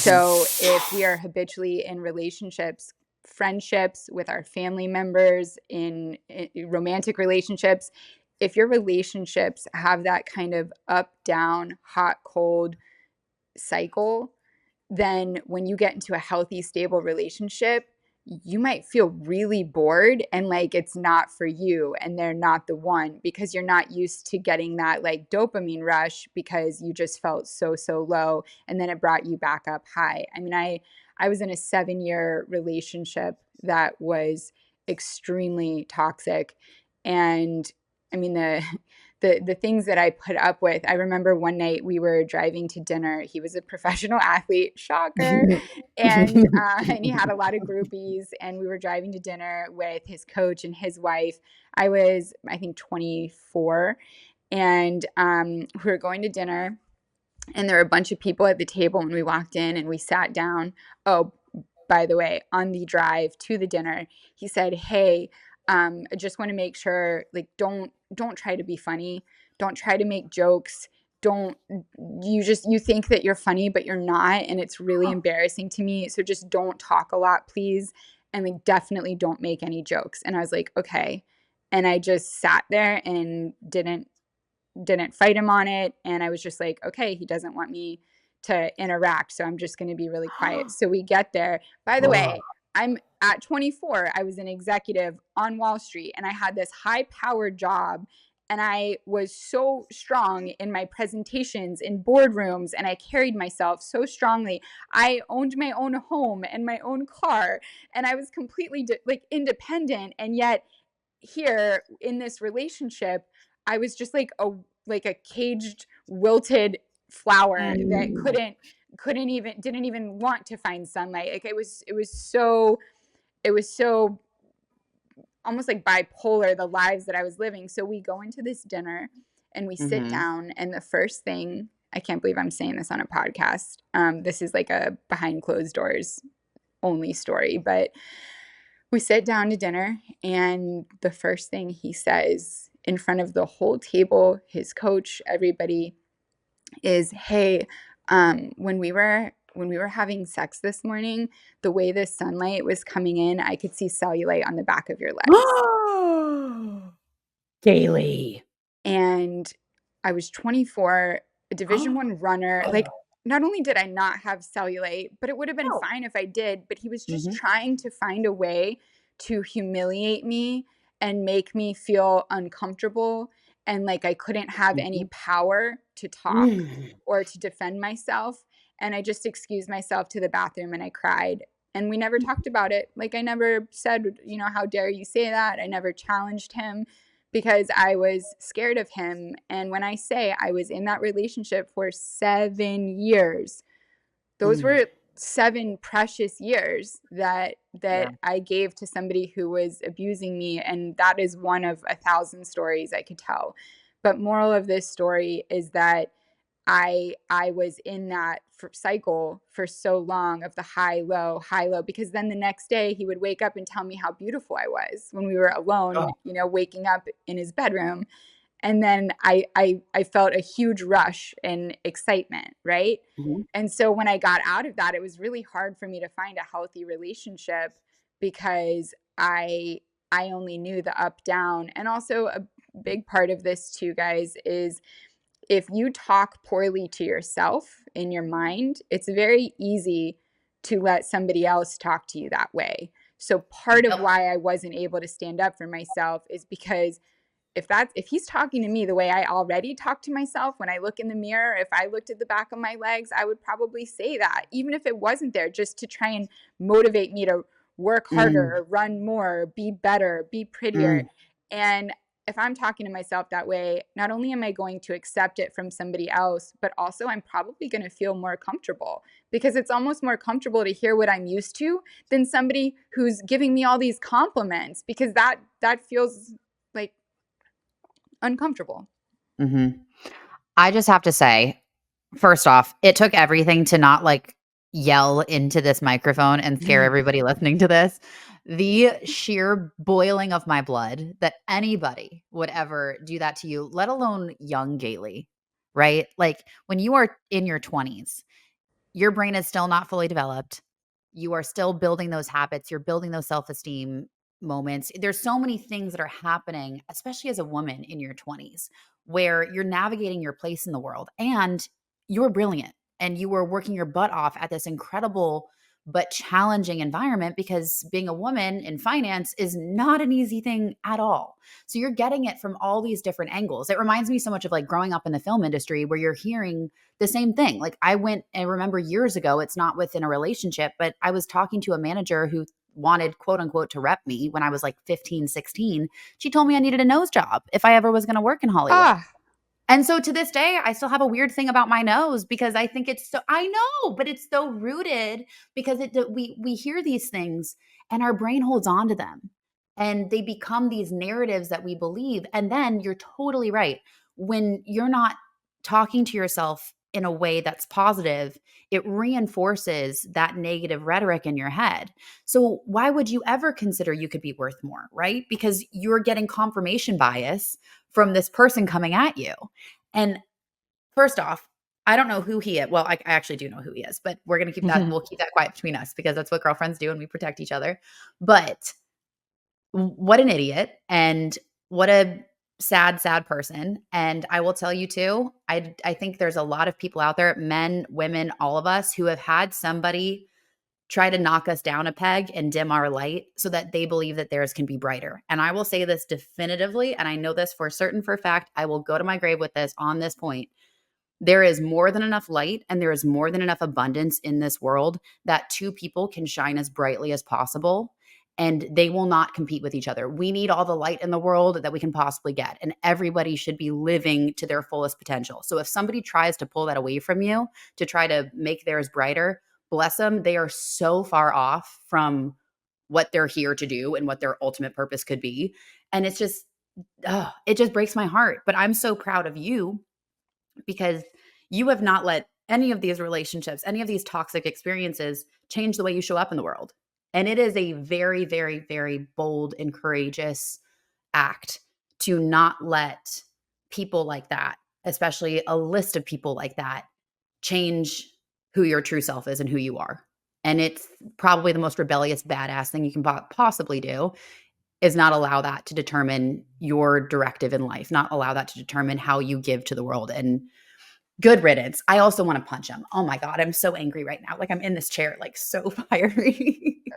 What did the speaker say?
So if we are habitually in relationships, friendships with our family members, in romantic relationships, if your relationships have that kind of up, down, hot, cold cycle, then when you get into a healthy, stable relationship, you might feel really bored and like it's not for you and they're not the one because you're not used to getting that like dopamine rush because you just felt so low and then it brought you back up high. I mean, I was in a 7-year relationship that was extremely toxic, and I mean the things that I put up with. I remember one night we were driving to dinner. He was a professional athlete, shocker, and he had a lot of groupies. And we were driving to dinner with his coach and his wife. I was, I think, 24, and we were going to dinner. And there were a bunch of people at the table when we walked in, and we sat down. Oh, by the way, on the drive to the dinner, he said, "Hey, I just want to make sure, like, don't try to be funny. Don't try to make jokes. Don't you think that you're funny, but you're not, and it's really embarrassing to me. So just don't talk a lot, please, and like definitely don't make any jokes." And I was like, "Okay," and I just sat there and didn't fight him on it. And I was just like, okay, he doesn't want me to interact, so I'm just going to be really quiet. So we get there. By the way, I'm at 24. I was an executive on Wall Street, and I had this high-powered job, and I was so strong in my presentations in boardrooms, and I carried myself so strongly. I owned my own home and my own car, and I was completely like independent. And yet here in this relationship, I was just like a caged, wilted flower that didn't even want to find sunlight. Like it was so almost like bipolar, the lives that I was living. So we go into this dinner and we sit down, and the first thing, I can't believe I'm saying this on a podcast. This is like a behind closed doors only story, but we sit down to dinner, and the first thing he says in front of the whole table, his coach, everybody, is, "Hey, when we were having sex this morning, the way the sunlight was coming in, I could see cellulite on the back of your legs." Galey. And I was 24, a Division I runner. Like, not only did I not have cellulite, but it would have been fine if I did, but he was just trying to find a way to humiliate me and make me feel uncomfortable, and like I couldn't have any power to talk or to defend myself. And I just excused myself to the bathroom and I cried. And we never talked about it. Like, I never said, how dare you say that? I never challenged him because I was scared of him. And when I say I was in that relationship for 7 years, those were 7 precious years that I gave to somebody who was abusing me. And that is one of 1,000 stories I could tell. But moral of this story is that I was in that cycle for so long of the high, low, because then the next day he would wake up and tell me how beautiful I was when we were alone, waking up in his bedroom. And then I felt a huge rush and excitement, right? And so when I got out of that, it was really hard for me to find a healthy relationship because I only knew the up, down. And also a big part of this too, guys, is if you talk poorly to yourself in your mind, it's very easy to let somebody else talk to you that way. So part of why I wasn't able to stand up for myself is because if he's talking to me the way I already talk to myself when I look in the mirror, if I looked at the back of my legs, I would probably say that, even if it wasn't there, just to try and motivate me to work harder, run more, be better, be prettier. And if I'm talking to myself that way, not only am I going to accept it from somebody else, but also I'm probably going to feel more comfortable, because it's almost more comfortable to hear what I'm used to than somebody who's giving me all these compliments, because that feels like uncomfortable. I just have to say, first off, it took everything to not like yell into this microphone and scare everybody listening to this. The sheer boiling of my blood that anybody would ever do that to you, let alone young Galey, right? Like when you are in your 20s, your brain is still not fully developed. You are still building those habits. You're building those self-esteem moments. There's so many things that are happening, especially as a woman in your 20s, where you're navigating your place in the world and you're brilliant and you were working your butt off at this incredible but challenging environment, because being a woman in finance is not an easy thing at all. So you're getting it from all these different angles. It reminds me so much of like growing up in the film industry where you're hearing the same thing. Like I remember years ago, it's not within a relationship, but I was talking to a manager who wanted quote unquote to rep me when I was like 15, 16. She told me I needed a nose job if I ever was going to work in Hollywood. Ah, And so to this day, I still have a weird thing about my nose because I think it's so, I know, but it's so rooted because we hear these things and our brain holds on to them and they become these narratives that we believe. And then you're totally right. When you're not talking to yourself in a way that's positive, it reinforces that negative rhetoric in your head. So why would you ever consider you could be worth more, right? Because you're getting confirmation bias from this person coming at you. And first off, I don't know who he is. Well, I actually do know who he is, but we'll keep that quiet between us because that's what girlfriends do and we protect each other. But what an idiot and what a sad, sad person. And I will tell you too, I think there's a lot of people out there, men, women, all of us, who have had somebody try to knock us down a peg and dim our light so that they believe that theirs can be brighter. And I will say this definitively, and I know this for certain for a fact, I will go to my grave with this on this point. There is more than enough light and there is more than enough abundance in this world that two people can shine as brightly as possible and they will not compete with each other. We need all the light in the world that we can possibly get, and everybody should be living to their fullest potential. So if somebody tries to pull that away from you to try to make theirs brighter, bless them, they are so far off from what they're here to do and what their ultimate purpose could be. And it's just, oh, it just breaks my heart. But I'm so proud of you because you have not let any of these relationships, any of these toxic experiences change the way you show up in the world. And it is a very, very, very bold and courageous act to not let people like that, especially a list of people like that, change who your true self is and who you are. And it's probably the most rebellious, badass thing you can possibly do is not allow that to determine your directive in life, not allow that to determine how you give to the world. And good riddance. I also want to punch him. Oh my God, I'm so angry right now. Like I'm in this chair, like so fiery.